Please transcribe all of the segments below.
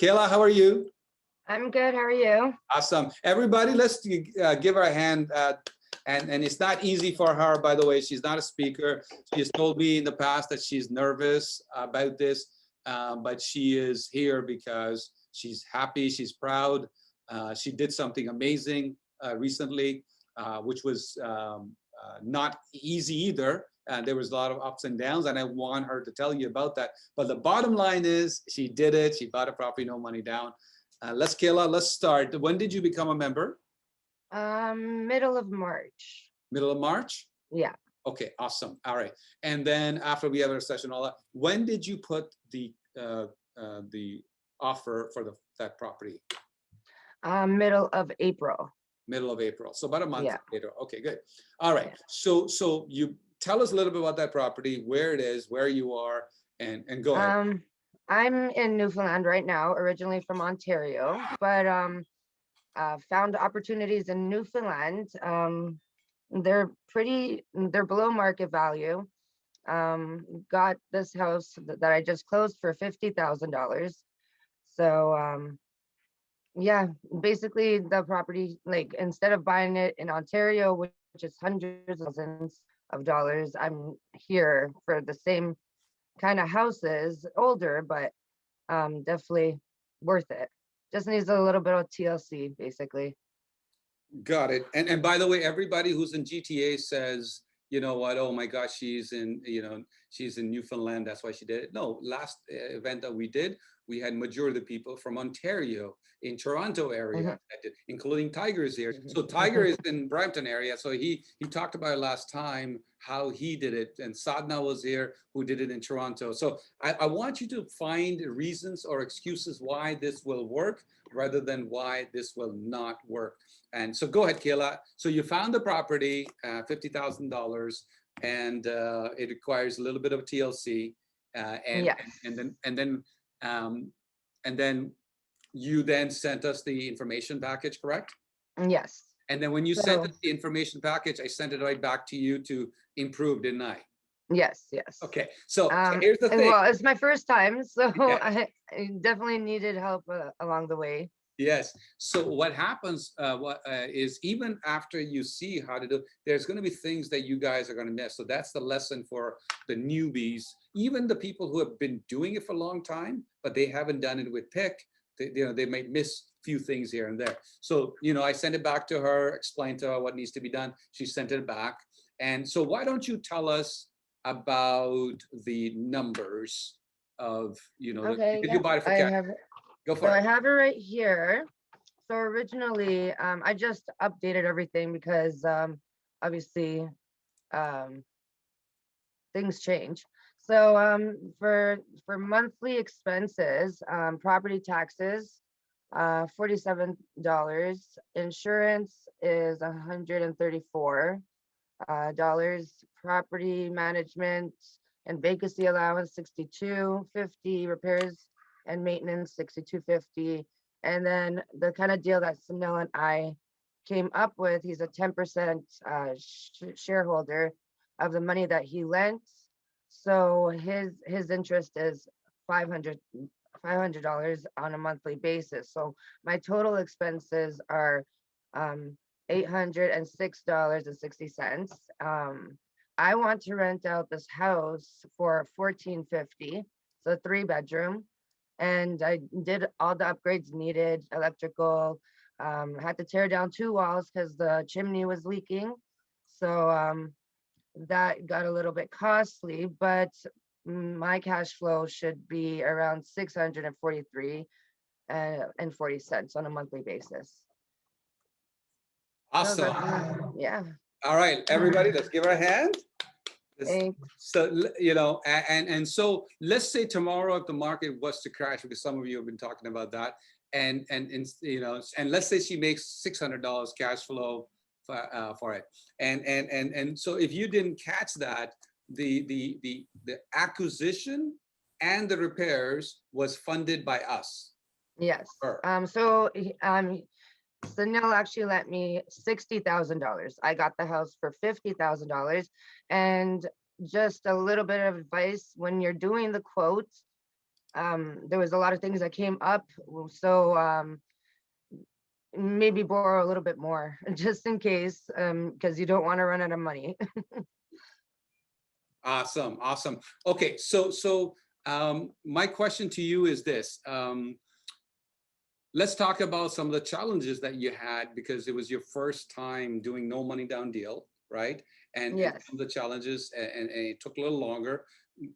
Kayla, how are you? I'm good. How are you? Awesome. Everybody, let's give her a hand. And it's not easy for her, by the way. She's not a speaker. She has told me in the past that she's nervous about this, but she is here because she's happy, she's proud. She did something amazing recently, which was not easy either. There was a lot of ups and downs, and I want her to tell you about that. But the bottom line is she did it. She bought a property, no money down. Kayla, let's start. When did you become a member? Middle of March. Middle of March? Yeah. Okay, awesome. All right. And then after we have our session, all that, when did you put the offer for that property? Middle of April. Middle of April. So about a month Yeah. later. Okay, good. All right. Yeah. So you tell us a little bit about that property, where it is, where you are, and go ahead. I'm in Newfoundland right now, originally from Ontario, but found opportunities in Newfoundland. They're below market value. Got this house that I just closed for $50,000. So yeah, basically the property, like instead of buying it in Ontario, which is hundreds of thousands of dollars, I'm here for the same kind of houses, older, but definitely worth it. Just needs a little bit of TLC, basically. Got it. And by the way, everybody who's in GTA says, you know what, oh my gosh, she's in Newfoundland, that's why she did it. No, last event that we did, we had majority of the people from Ontario, in Toronto area, including Tiger's here. So Tiger is in Brampton area. So he talked about it last time, how he did it. And Sadhna was here, who did it in Toronto. So I want you to find reasons or excuses why this will work rather than why this will not work. And so go ahead, Kayla. So you found the property, $50,000, and it requires a little bit of TLC. Yes. And then you then sent us the information package, correct? Yes. And then when you sent us the information package, I sent it right back to you to improve, didn't I? Yes, yes. Okay, so here's the thing. Well, it's my first time, so Yeah. I definitely needed help along the way. Yes. So what happens is even after you see how to do, there's going to be things that you guys are going to miss. So that's the lesson for the newbies, even the people who have been doing it for a long time, but they haven't done it with PIC. They might miss a few things here and there. So, I sent it back to her, explained to her what needs to be done. She sent it back. And so why don't you tell us about the numbers of, Okay, you buy it for cash. Go for it. I have it right here. So originally, I just updated everything because obviously things change. So for monthly expenses, property taxes, $47. Insurance is $134. Property management and vacancy allowance $62.50. Repairs and maintenance $62.50. And then the kind of deal that Sunil and I came up with, he's a 10% shareholder of the money that he lent. So his interest is $500 on a monthly basis. So my total expenses are $806.60. I want to rent out this house for $1,450, so 3-bedroom. And I did all the upgrades needed, electrical, had to tear down 2 walls because the chimney was leaking. So that got a little bit costly, but my cash flow should be around $643.40 on a monthly basis. Awesome. Yeah. All right, everybody, let's give her a hand. Thanks. So, and so let's say tomorrow if the market was to crash, because some of you have been talking about that, and let's say she makes $600 cash flow for it. And so if you didn't catch that, the acquisition and the repairs was funded by us. Yes. Sunil actually lent me $60,000. I got the house for $50,000. And just a little bit of advice, when you're doing the quotes, there was a lot of things that came up. So maybe borrow a little bit more just in case, because you don't want to run out of money. Awesome, awesome. Okay, my question to you is this. Let's talk about some of the challenges that you had because it was your first time doing no money down deal, right? And Yes. some of the challenges, and it took a little longer.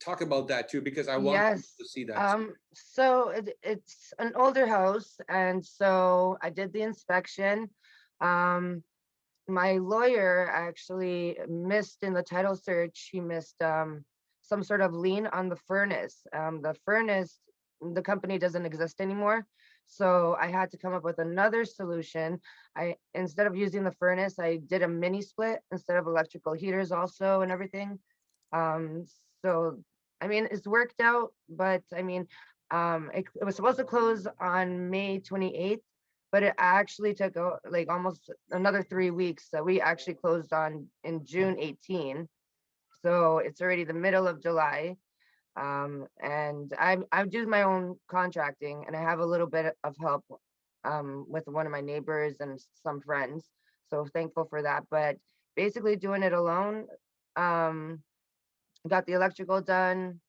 Talk about that too, because I want people Yes. to see that too. So it's an older house, and so I did the inspection. Um, my lawyer actually missed in the title search. He missed some sort of lien on the furnace. The furnace, the company doesn't exist anymore. So I had to come up with another solution. I Instead of using the furnace, I did a mini split instead of electrical heaters also and everything. Um, so I mean, it's worked out, but I mean, it was supposed to close on May 28th, but it actually took like almost another 3 weeks. So we actually closed on in June 18. So it's already the middle of July. And I do my own contracting, and I have a little bit of help with one of my neighbors and some friends. So thankful for that. But basically doing it alone. Um, got the electrical done.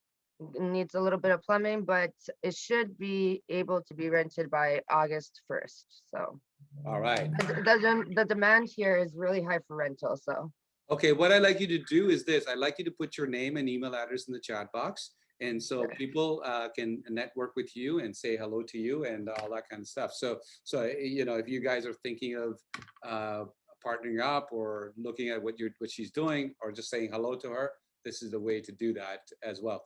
Needs a little bit of plumbing, but it should be able to be rented by August 1st. So All right. the demand here is really high for rental. So Okay, what I'd like you to do is this. I'd like you to put your name and email address in the chat box. And so sure. people can network with you and say hello to you and all that kind of stuff. If you guys are thinking of partnering up or looking at what she's doing or just saying hello to her, this is the way to do that as well.